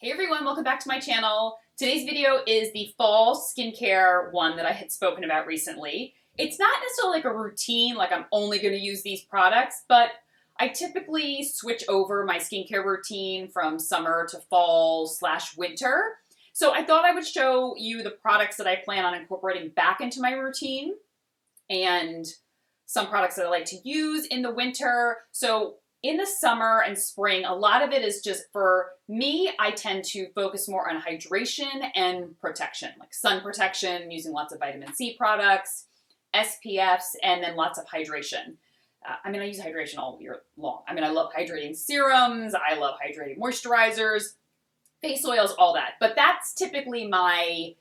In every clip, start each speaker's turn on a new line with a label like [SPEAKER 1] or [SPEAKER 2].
[SPEAKER 1] Hey everyone, welcome back to my channel. Today's video is the fall skincare one that I had spoken about recently. It's not necessarily like a routine, like I'm only going to use these products, but I typically switch over my skincare routine from summer to fall/winter. So I thought I would show you the products that I plan on incorporating back into my routine and some products that I like to use in the winter. So in the summer and spring, a lot of it is just for me, I tend to focus more on hydration and protection, like sun protection, using lots of vitamin C products, SPFs, and then lots of hydration. I use hydration all year long. I love hydrating serums, I love hydrating moisturizers, face oils, all that. But that's typically my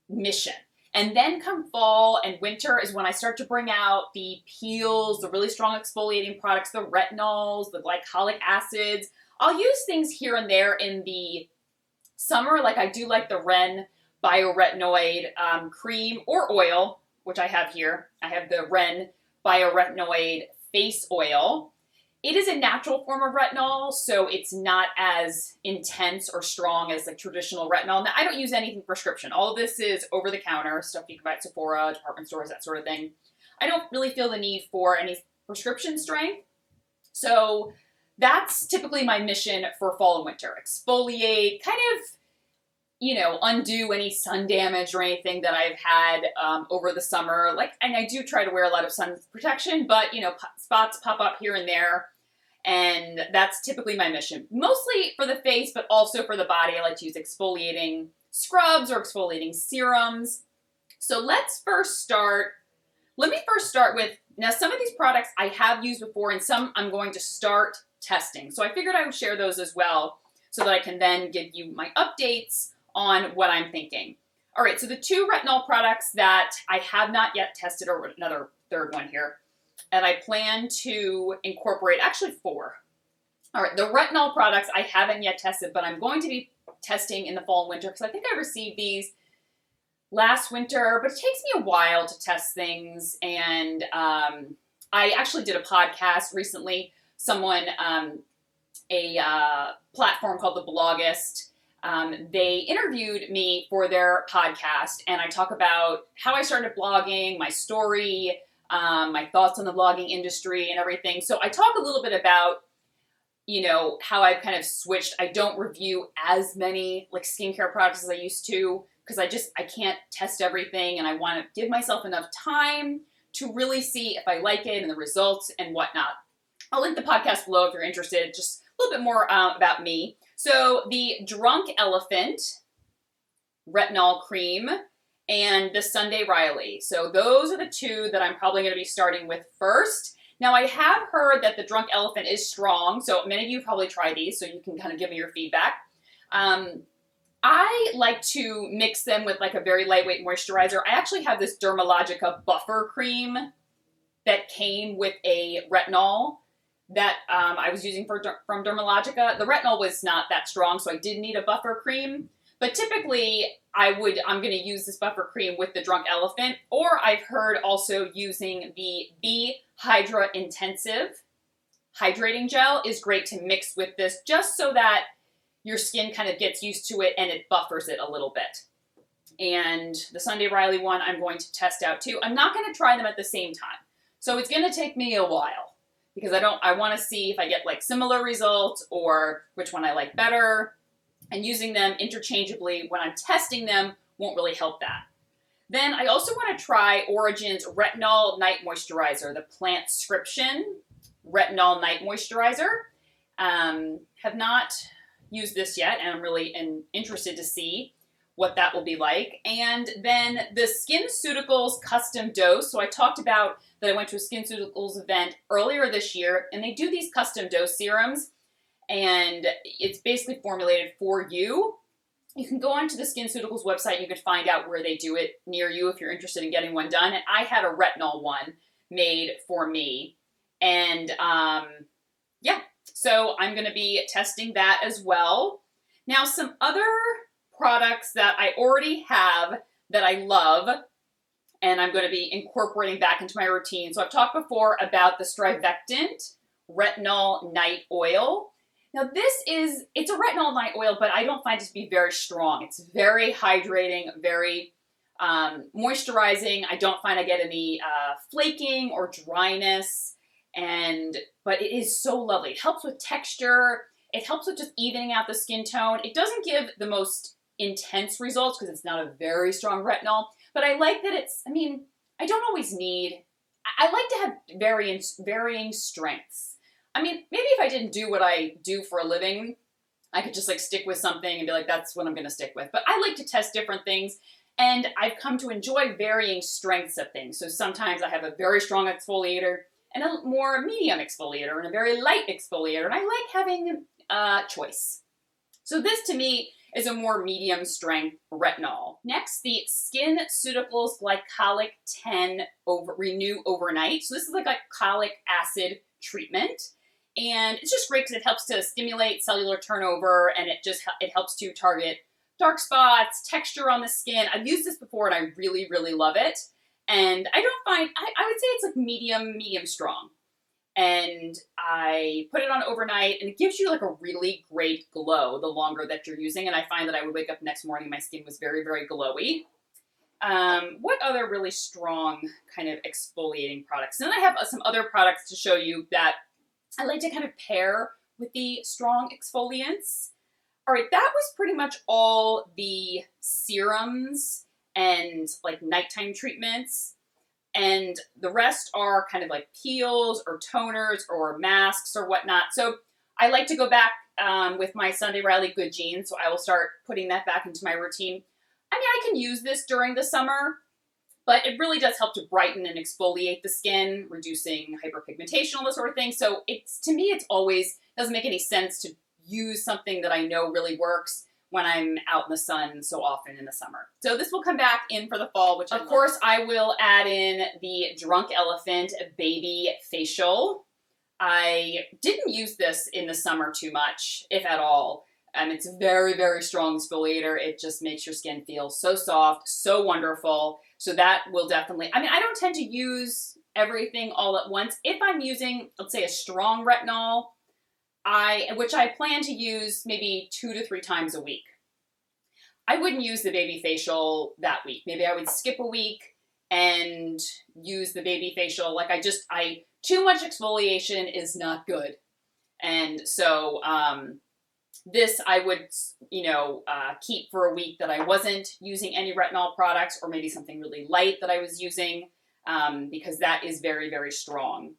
[SPEAKER 1] mission. And then come fall and winter is when I start to bring out the peels, the really strong exfoliating products, the retinols, the glycolic acids. I'll use things here and there in the summer, like I do like the Ren Bioretinoid cream or oil, which I have here. I have the Ren Bioretinoid face oil. It is a natural form of retinol, so it's not as intense or strong as like traditional retinol. Now, I don't use anything prescription. All of this is over-the-counter stuff you can buy at Sephora, department stores, that sort of thing. I don't really feel the need for any prescription strength. So that's typically my mission for fall and winter. Exfoliate, kind of, undo any sun damage or anything that I've had over the summer. And I do try to wear a lot of sun protection, but, spots pop up here and there. And that's typically my mission. Mostly for the face, but also for the body. I like to use exfoliating scrubs or exfoliating serums. So let me first start with, now some of these products I have used before and some I'm going to start testing. So I figured I would share those as well so that I can then give you my updates on what I'm thinking. All right, so the two retinol products that I have not yet tested, or another third one here, and I plan to incorporate, actually 4. All right, the retinol products I haven't yet tested, but I'm going to be testing in the fall and winter because I think I received these last winter, but it takes me a while to test things. And I actually did a podcast recently. Someone, a platform called The Bloggist, they interviewed me for their podcast, and I talk about how I started blogging, my story, my thoughts on the blogging industry and everything. So I talk a little bit about, how I've kind of switched. I don't review as many skincare products as I used to because I can't test everything, and I want to give myself enough time to really see if I like it and the results and whatnot. I'll link the podcast below if you're interested, just a little bit more about me. So the Drunk Elephant retinol cream and the Sunday Riley. So those are the two that I'm probably going to be starting with first. Now, I have heard that the Drunk Elephant is strong, so many of you probably try these, so you can kind of give me your feedback. I like to mix them with a very lightweight moisturizer. I actually have this Dermalogica buffer cream that came with a retinol that I was using from Dermalogica. The retinol was not that strong, so I did need a buffer cream. But typically, I'm going to use this buffer cream with the Drunk Elephant, or I've heard also using the Be Hydra Intensive Hydrating Gel is great to mix with this, just so that your skin kind of gets used to it and it buffers it a little bit. And the Sunday Riley one I'm going to test out too. I'm not going to try them at the same time. So it's going to take me a while because I want to see if I get similar results or which one I like better. And using them interchangeably when I'm testing them won't really help that. Then I also want to try Origin's Retinol Night Moisturizer, the Plantscription Retinol Night Moisturizer. Have not used this yet, and I'm really interested to see what that will be like. And then the SkinCeuticals Custom Dose. So I talked about that I went to a SkinCeuticals event earlier this year, and they do these custom dose serums. And it's basically formulated for you. You can go onto the SkinCeuticals website and you can find out where they do it near you if you're interested in getting one done. And I had a retinol one made for me. And so I'm going to be testing that as well. Now, some other products that I already have that I love and I'm going to be incorporating back into my routine. So I've talked before about the Strivectant Retinol Night Oil. Now it's a retinol night oil, but I don't find it to be very strong. It's very hydrating, very moisturizing. I don't find I get any flaking or dryness, but it is so lovely. It helps with texture. It helps with just evening out the skin tone. It doesn't give the most intense results because it's not a very strong retinol, but I like that I don't always need, I like to have varying strengths. Maybe if I didn't do what I do for a living, I could just like stick with something and be like, that's what I'm going to stick with. But I like to test different things, and I've come to enjoy varying strengths of things. So sometimes I have a very strong exfoliator and a more medium exfoliator and a very light exfoliator, and I like having choice. So this to me is a more medium strength retinol. Next, the Skin Suticals Glycolic 10 Renew Overnight. So this is like a glycolic acid treatment. And it's just great because it helps to stimulate cellular turnover, and it helps to target dark spots, texture on the skin. I've used this before and I really, really love it. And I would say it's like medium strong. And I put it on overnight, and it gives you like a really great glow the longer that you're using. And I find that I would wake up next morning, my skin was very, very glowy. What other really strong kind of exfoliating products? And then I have some other products to show you that I like to kind of pair with the strong exfoliants. All right, that was pretty much all the serums and like nighttime treatments. And the rest are kind of like peels or toners or masks or whatnot. So I like to go back with my Sunday Riley Good Genes, so I will start putting that back into my routine. I can use this during the summer, but it really does help to brighten and exfoliate the skin, reducing hyperpigmentation, all this sort of thing. So to me, it always doesn't make any sense to use something that I know really works when I'm out in the sun so often in the summer. So this will come back in for the fall, which of course I will add in the Drunk Elephant Baby Facial. I didn't use this in the summer too much, if at all. It's a very, very strong exfoliator. It just makes your skin feel so soft, so wonderful. So that will definitely, I don't tend to use everything all at once. If I'm using, let's say, a strong retinol, which I plan to use maybe 2 to 3 times a week, I wouldn't use the baby facial that week. Maybe I would skip a week and use the baby facial. Too much exfoliation is not good. And so this I would, keep for a week that I wasn't using any retinol products, or maybe something really light that I was using, because that is very, very strong.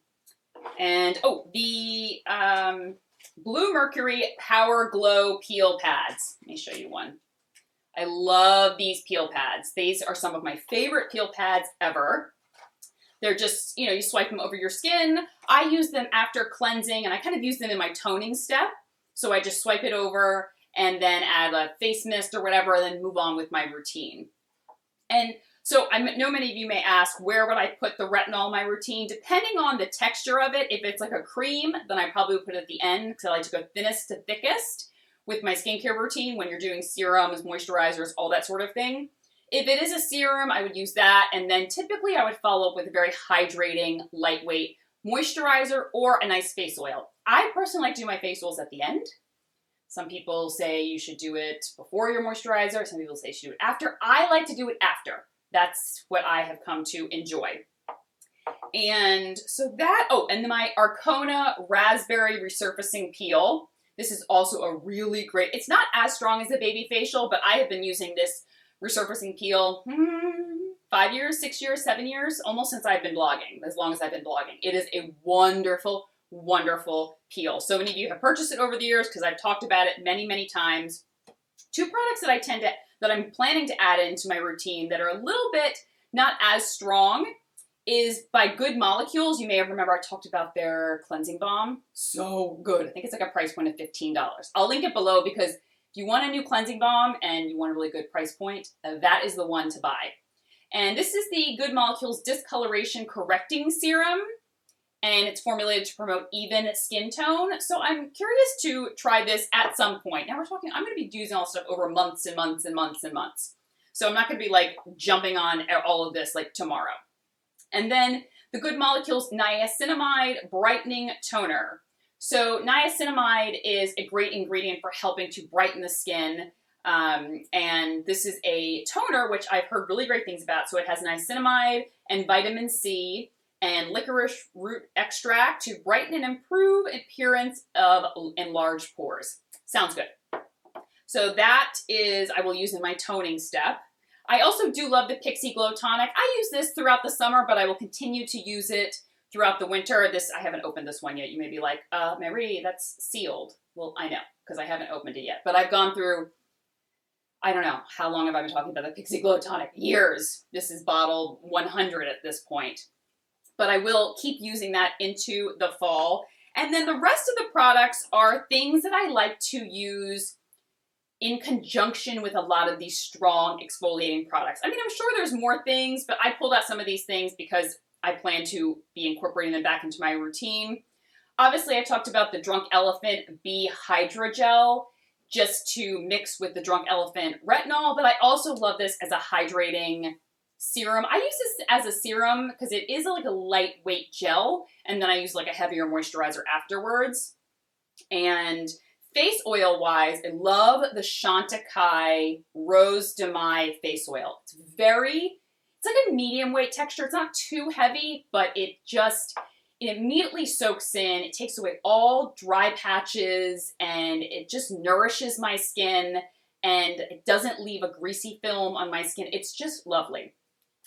[SPEAKER 1] And, the Blue Mercury Power Glow Peel Pads. Let me show you one. I love these peel pads. These are some of my favorite peel pads ever. They're just, you swipe them over your skin. I use them after cleansing, and I kind of use them in my toning step. So I just swipe it over and then add a face mist or whatever, and then move on with my routine. And so I know many of you may ask, where would I put the retinol in my routine? Depending on the texture of it, if it's like a cream, then I probably would put it at the end, because I like to go thinnest to thickest with my skincare routine when you're doing serums, moisturizers, all that sort of thing. If it is a serum, I would use that, and then typically I would follow up with a very hydrating, lightweight moisturizer or a nice face oil. I personally like to do my face oils at the end. Some people say you should do it before your moisturizer. Some people say you should do it after. I like to do it after. That's what I have come to enjoy. And so and my Arcona Raspberry Resurfacing Peel. This is also a really great, it's not as strong as the baby facial, but I have been using this resurfacing peel 5 years, 6 years, 7 years, almost since I've been blogging, as long as I've been blogging. It is a wonderful, wonderful peel. So many of you have purchased it over the years because I've talked about it many, many times. 2 products that I'm planning to add into my routine that are a little bit not as strong is by Good Molecules. You may have remember I talked about their cleansing balm. So good. I think it's like a price point of $15. I'll link it below, because if you want a new cleansing balm and you want a really good price point, that is the one to buy. And this is the Good Molecules Discoloration Correcting Serum, and it's formulated to promote even skin tone. So I'm curious to try this at some point. Now I'm going to be using all this stuff over months and months and months and months. So I'm not going to be like jumping on all of this like tomorrow. And then the Good Molecules Niacinamide Brightening Toner. So niacinamide is a great ingredient for helping to brighten the skin. And this is a toner, which I've heard really great things about. So it has niacinamide and vitamin C and licorice root extract to brighten and improve appearance of enlarged pores. Sounds good. So that is, I will use in my toning step. I also do love the Pixie Glow Tonic. I use this throughout the summer, but I will continue to use it throughout the winter. I haven't opened this one yet. You may be like, Marie, that's sealed. Well, I know, because I haven't opened it yet. But I've gone through, I don't know, how long have I been talking about the Pixie Glow Tonic? Years. This is bottle 100 at this point. But I will keep using that into the fall. And then the rest of the products are things that I like to use in conjunction with a lot of these strong exfoliating products. I mean, I'm sure there's more things, but I pulled out some of these things because I plan to be incorporating them back into my routine. Obviously, I talked about the Drunk Elephant Bee Hydrogel, just to mix with the Drunk Elephant Retinol, but I also love this as a hydrating serum. I use this as a serum because it is like a lightweight gel, and then I use like a heavier moisturizer afterwards. And face oil wise, I love the Chantecaille Rose de Mai face oil. It's like a medium weight texture. It's not too heavy, but it immediately soaks in. It takes away all dry patches and it just nourishes my skin and it doesn't leave a greasy film on my skin. It's just lovely.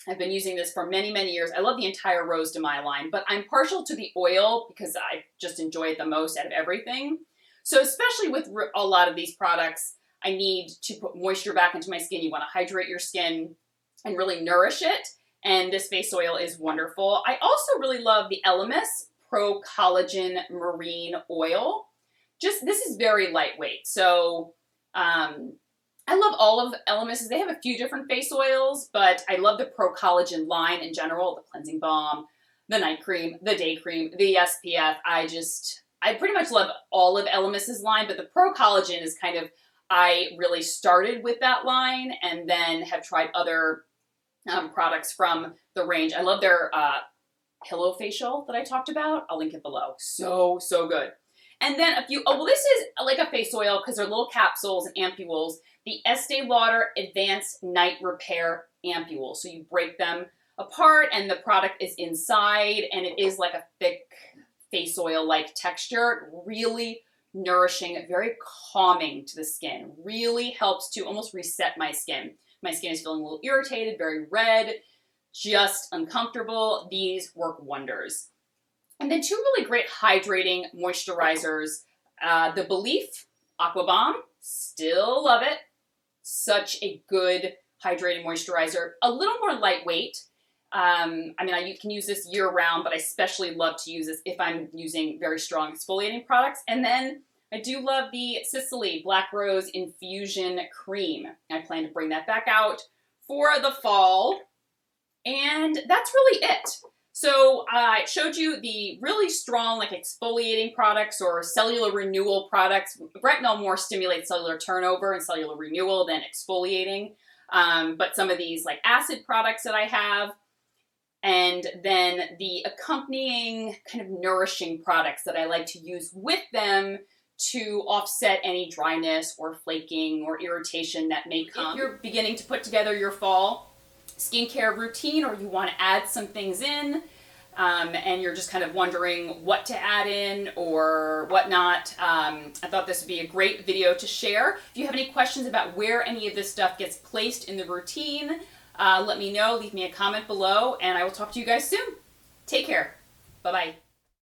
[SPEAKER 1] I've been using this for many, many years. I love the entire Rose de Mai line, but I'm partial to the oil because I just enjoy it the most out of everything. So especially with a lot of these products, I need to put moisture back into my skin. You want to hydrate your skin and really nourish it. And this face oil is wonderful. I also really love the Lms Pro-Collagen Marine Oil. This is very lightweight. So I love all of Lms's. They have a few different face oils, but I love the Pro-Collagen line in general, the cleansing balm, the night cream, the day cream, the SPF. I pretty much love all of Lms's line, but the Pro-Collagen is kind of, I really started with that line and then have tried other products from the range. I love their pillow facial that I talked about. I'll link it below. So, so good. And then this is like a face oil because they're little capsules and ampules. The Estee Lauder Advanced Night Repair Ampule. So you break them apart and the product is inside and it is like a thick face oil-like texture. Really nourishing, very calming to the skin. Really helps to almost reset my skin. My skin is feeling a little irritated, very red, just uncomfortable. These work wonders. And then two really great hydrating moisturizers. The Belief Aqua Balm, still love it. Such a good hydrating moisturizer. A little more lightweight. You can use this year round, but I especially love to use this if I'm using very strong exfoliating products. And then I do love the Sicily Black Rose Infusion Cream. I plan to bring that back out for the fall. And that's really it. So I showed you the really strong like exfoliating products or cellular renewal products. Retinol more stimulates cellular turnover and cellular renewal than exfoliating. But some of these like acid products that I have, and then the accompanying kind of nourishing products that I like to use with them to offset any dryness or flaking or irritation that may come. If you're beginning to put together your fall skincare routine or you want to add some things in and you're just kind of wondering what to add in or whatnot, I thought this would be a great video to share. If you have any questions about where any of this stuff gets placed in the routine, let me know. Leave me a comment below and I will talk to you guys soon. Take care. Bye-bye.